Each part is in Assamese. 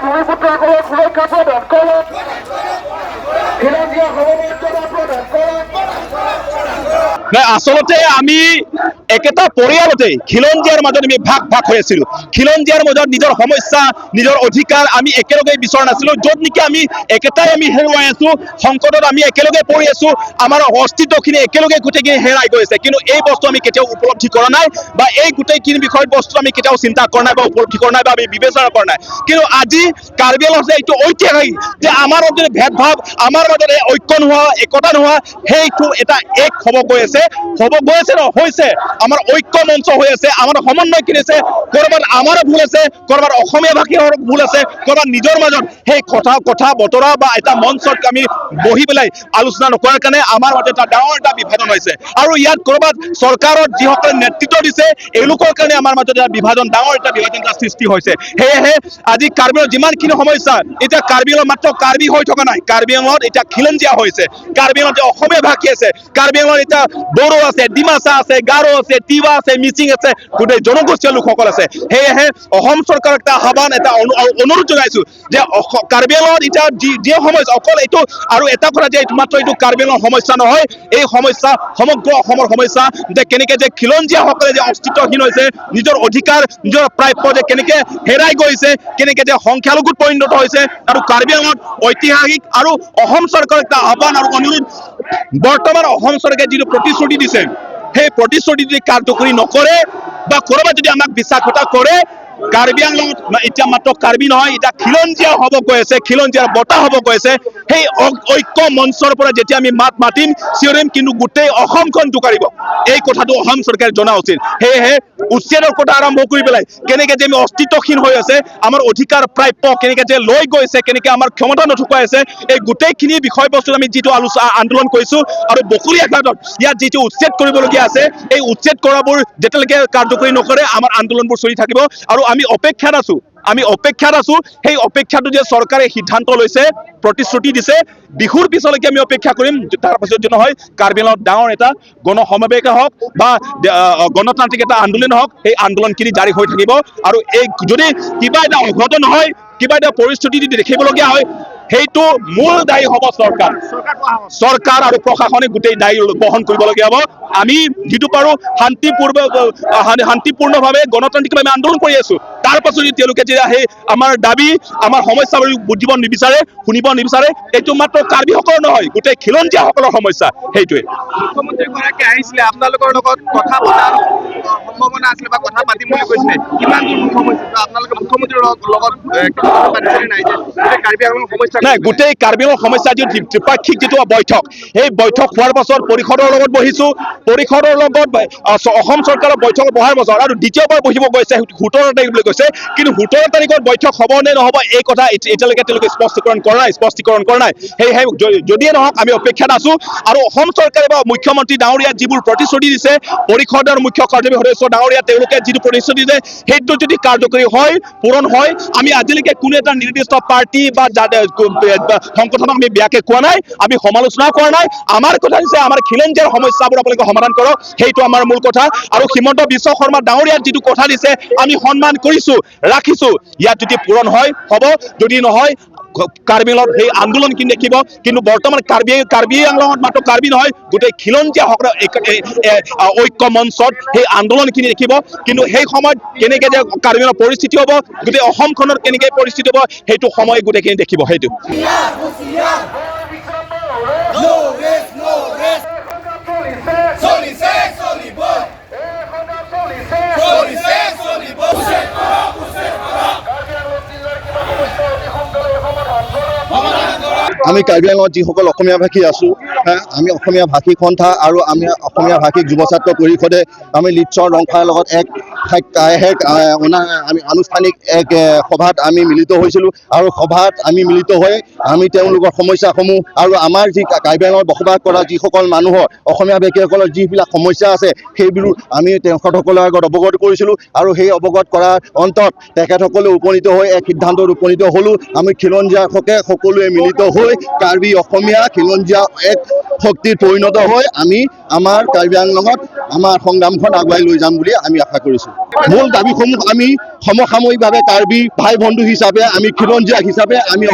ভূমিপুত্ৰসকলক সুৰক্ষা প্ৰদান কৰক খিলঞ্জীয়া সমমৰ্যাদা প্ৰদান কৰক আচলতে আমি একেটা পৰিয়ালতে খিলঞ্জীয়াৰ মাজত আমি ভাগ ভাগ হৈ আছিলো খিলঞ্জীয়াৰ মাজত নিজৰ সমস্যা নিজৰ অধিকাৰ আমি একেলগে বিচৰা নাছিলো য'ত নেকি আমি একেটাই আমি হেৰুৱাই আছো সংকটত আমি একেলগে পৰি আছো আমাৰ অস্তিত্বখিনি একেলগে গোটেইখিনি হেৰাই গৈছে কিন্তু এই বস্তু আমি কেতিয়াও উপলব্ধি কৰা নাই বা এই গোটেইখিনি বিষয়ত বস্তু আমি কেতিয়াও চিন্তা কৰা নাই বা উপলব্ধি কৰা নাই বা আমি বিবেচনা কৰা নাই কিন্তু আজি কাৰ্বি আংলং হৈছে এইটো ঐতিহাসিক যে আমাৰ মাজত ভেদভাৱ আমাৰ মাজত ঐক্য নোহোৱা একতা নোহোৱা সেইটো এটা এক হ'ব গৈ আছে ন হৈছে আমাৰ ঐক্য মঞ্চ হৈ আছে আমাৰ সমন্বয় কিনিছে কৰবাত আমাৰো ভুল আছে কৰবাত অসমীয়া ভাষীৰ ভুল আছে কৰবাত নিজৰ মাজত সেই কথা বতৰা বা এটা মঞ্চত আমি বহি পেলাই আলোচনা নকৰাৰ কাৰণে আমাৰ মাজত এটা ডাঙৰ এটা বিভাজন হৈছে আৰু ইয়াত কৰবাত চৰকাৰত যিসকলে নেতৃত্ব দিছে এওঁলোকৰ কাৰণে আমাৰ মাজত এটা বিভাজন ডাঙৰ এটা বিভাজন সৃষ্টি হৈছে সেয়েহে আজি কাৰ্বি আংলঙৰ যিমানখিনি সমস্যা এতিয়া কাৰ্বি আংলং মাত্ৰ কাৰ্বি হৈ থকা নাই কাৰ্বি আংলঙত এতিয়া খিলঞ্জীয়া হৈছে কাৰ্বি আংলঙত অসমীয়া ভাষী আছে কাৰ্বি আংলঙত এতিয়া বড়ো আছে ডিমাচা আছে গাৰো আছে তিৱা আছে মিচিং আছে গোটেই জনগোষ্ঠীয় লোকসকল আছে সেয়েহে অসম চৰকাৰক এটা আহ্বান এটা অনুৰোধ জনাইছো যে কাৰ্বি আংলঙত এতিয়া যি সমস্যা অকল এইটো আৰু এটা কথা যে মাত্ৰ এইটো কাৰ্বি আংলঙৰ সমস্যা নহয় এই সমস্যা সমগ্ৰ অসমৰ সমস্যা যে কেনেকে যে খিলঞ্জীয়াসকলে যে অস্তিত্বহীন হৈছে নিজৰ অধিকাৰ নিজৰ প্ৰাপ্য যে কেনেকে হেৰাই গৈছে কেনেকে যে সংখ্যালঘুত পৰিণত হৈছে আৰু কাৰ্বি আংলঙত ঐতিহাসিক আৰু অসম চৰকাৰক এটা আহ্বান আৰু অনুৰোধ বৰ্তমান অসম চৰকাৰে যিটো প্ৰতিশ্ৰুতি দিছে সেই প্ৰতিশ্ৰুতি যদি কাৰ্যকৰী নকৰে বা কৰবাত যদি আমাক বিশ্বাসঘাতক কৰে কাৰ্বি আংলং এতিয়া মাত্ৰ কাৰ্বি নহয় এতিয়া খিলঞ্জীয়া হ'ব গৈ আছে খিলঞ্জীয়াৰ বতাহ হ'ব গৈ আছে সেই ঐক্য মঞ্চৰ পৰা যেতিয়া আমি মাত মাতিম চিঞৰিম কিন্তু গোটেই অসমখন জোকাৰিব এই কথাটো অসম চৰকাৰে জনা উচিত সেয়েহে উচ্ছেদৰ কথা আৰম্ভ কৰি পেলাই কেনেকে যে আমি অস্তিত্বহীন হৈ আছে আমাৰ অধিকাৰ প্ৰাপ্য কেনেকে যে লৈ গৈছে কেনেকে আমাৰ ক্ষমতা নথকাই আছে এই গোটেইখিনি বিষয়বস্তুত আমি যিটো আন্দোলন কৰিছো আৰু বকুলীয়া ঘাটত ইয়াত যিটো উচ্ছেদ কৰিবলগীয়া আছে এই উচ্ছেদ কৰাবোৰ যেতিয়ালৈকে কাৰ্যকৰী নকৰে আমাৰ আন্দোলনবোৰ চলি থাকিব আৰু আমি অপেক্ষাত আছো সেই অপেক্ষাটো যে চৰকাৰে সিদ্ধান্ত লৈছে প্ৰতিশ্ৰুতি দিছে বিহুৰ পিছলৈকে আমি অপেক্ষা কৰিম তাৰ পাছত যদি নহয় কাৰ্বি আংলঙত ডাঙৰ এটা গণসমাৱেশ হওক বা গণতান্ত্ৰিক এটা আন্দোলন হওক সেই আন্দোলনখিনি জাৰি হৈ থাকিব আৰু এই যদি কিবা এটা অঘটন হয় কিবা এটা পৰিস্থিতি যদি দেখিবলগীয়া হয় সেইটো মূল দায়ী হ'ব চৰকাৰ আৰু প্ৰশাসনে গোটেই দায়ী বহন কৰিবলগীয়া হ'ব আমি যিটো পাৰো শান্তিপূৰ্ণভাৱে গণতান্ত্ৰিকভাৱে আন্দোলন কৰি আছো তাৰ পাছত যদি তেওঁলোকে যেতিয়া সেই আমাৰ দাবী আমাৰ সমস্যাবোৰ বুজিব নিবিচাৰে শুনিব নিবিচাৰে এইটো মাত্ৰ কাৰ্বিসকলৰ নহয় গোটেই খিলঞ্জীয়াসকলৰ সমস্যা সেইটোৱে মুখ্যমন্ত্ৰীগৰাকী আহিছিলে আপোনালোকৰ লগত কথা পতাৰ সম্ভাৱনা আছিলে বা কথা পাতিম বুলি কৈছিলে কিমান দূৰ মুখ্য হৈছে আপোনালোকে মুখ্যমন্ত্ৰীৰ লগত কথা পাতিছিলে নাই যে কাৰ্বি আংলং সমস্যা নাই গোটেই কাৰ্বি আংলং সমস্যা যি ত্ৰিপাক্ষিক যিটো বৈঠক এই বৈঠক হোৱাৰ পাছত পৰিষদৰ লগত বহিছো পৰিষদৰ লগত অসম চৰকাৰৰ বৈঠক বহাৰ পাছত আৰু দ্বিতীয়বাৰ বহিব গৈছে 17 তাৰিখ বুলি কৈছে কিন্তু 17 তাৰিখত বৈঠক হ'ব নে নহ'ব এই কথা এতিয়ালৈকে তেওঁলোকে স্পষ্টীকৰণ কৰা নাই সেয়েহে যদিয়ে নহওক আমি অপেক্ষাত আছো আৰু অসম চৰকাৰে বা মুখ্যমন্ত্ৰী ডাঙৰীয়া যিবোৰ প্ৰতিশ্ৰুতি দিছে পৰিষদৰ মুখ্য কাৰ্যবাহী সদস্য ডাঙৰীয়া তেওঁলোকে যিটো প্ৰতিশ্ৰুতি দিছে সেইটো যদি কাৰ্যকৰী হয় পূৰণ হয় আমি আজিলৈকে কোনো এটা নিৰ্দিষ্ট পাৰ্টি বা সংগঠনক আমি বেয়াকে কোৱা নাই আমি সমালোচনা কৰা নাই আমাৰ কথা হৈছে আমাৰ খিলঞ্জীয়াৰ সমস্যাবোৰ আপোনালোকে সমাধান কৰক সেইটো আমাৰ মূল কথা আৰু হিমন্ত বিশ্ব শৰ্মা ডাঙৰীয়াৰ যিটো কথা দিছে আমি সন্মান কৰিছো ৰাখিছো ইয়াত যদি পূৰণ হয় হ'ব যদি নহয় কাৰ্বি আংলঙত সেই আন্দোলনখিনি দেখিব কিন্তু বৰ্তমান কাৰ্বি আংলঙত মাত্ৰ কাৰ্বি নহয় গোটেই খিলঞ্জীয়াসকলৰ ঐক্য মঞ্চত সেই আন্দোলনখিনি দেখিব কিন্তু সেই সময়ত কেনেকে যে কাৰ্বি আংলঙৰ পৰিস্থিতি হ'ব গোটেই অসমখনৰ কেনেকে পৰিস্থিতি হ'ব সেইটো সময় গোটেইখিনি দেখিব সেইটো আমি কাৰ্বি আংলঙত যিসকল অসমীয়া ভাষী আছোঁ আমি অসমীয়া ভাষী সন্থা আৰু আমি অসমীয়া ভাষিক যুৱ ছাত্ৰ পৰিষদে আমি লিটছৰ ৰংফাৰ লগত আমি আনুষ্ঠানিক এক সভাত আমি মিলিত হৈছিলোঁ আৰু সভাত আমি মিলিত হৈ আমি তেওঁলোকৰ সমস্যাসমূহ আৰু আমাৰ যি কাৰ্বি আংলঙত বসবাস কৰা যিসকল মানুহৰ অসমীয়া ভাষীসকলৰ যিবিলাক সমস্যা আছে সেইবোৰ আমি তেখেতসকলৰ আগত অৱগত কৰিছিলোঁ আৰু সেই অৱগত কৰাৰ অন্তত তেখেতসকলে উপনীত হৈ এক সিদ্ধান্তত উপনীত হ'লোঁ আমি খিলঞ্জীয়াসকলে সকলোৱে মিলিত হৈ নিশ্চয় কাৰ্বি অসমীয়া খিলঞ্জীয়া এক শক্তিত পৰিণত হৈ আমি আমাৰ কাৰ্বি আংলঙত আমাৰ সংগ্ৰামখন আগুৱাই লৈ যাম বুলি আমি আশা কৰিছোঁ। মূল দাবীসমূহ আমি সমসাময়িকভাৱে কাৰ্বি ভাই বন্ধু হিচাপে আমি খিলঞ্জীয়া হিচাপে আমি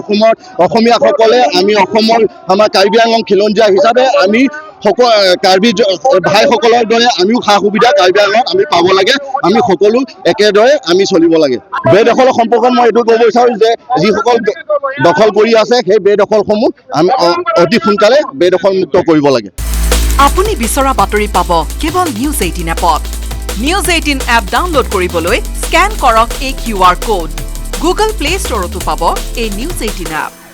অসমীয়াসকলে আমি অসমৰ আমাৰ কাৰ্বি আংলং খিলঞ্জীয়া হিচাপে আমি কাৰ্বি ভাইসকলৰ দৰে আমিও সা সুবিধা কাৰ্বি আংলঙত আমি পাব লাগে। আমি সকলো একেদৰে আমি চলিব লাগে। বেদখলৰ সম্পৰ্কত মই এইটো ক'ব বিচাৰোঁ যে যিসকল দখল কৰি আছে সেই বেদখলসমূহ আমি অতি সোনকালে বেদখলমুক্ত কৰিব লাগে। আপুনি বিচৰা বাতৰি পাব কেৱল নিউজ 18 এপত। নিউজ 18 এপ ডাউনলোড কৰিবলৈ স্কেন কৰক এই QR কোড। গুগল প্লে ষ্টৰতো পাব এই নিউজ 18 এপ।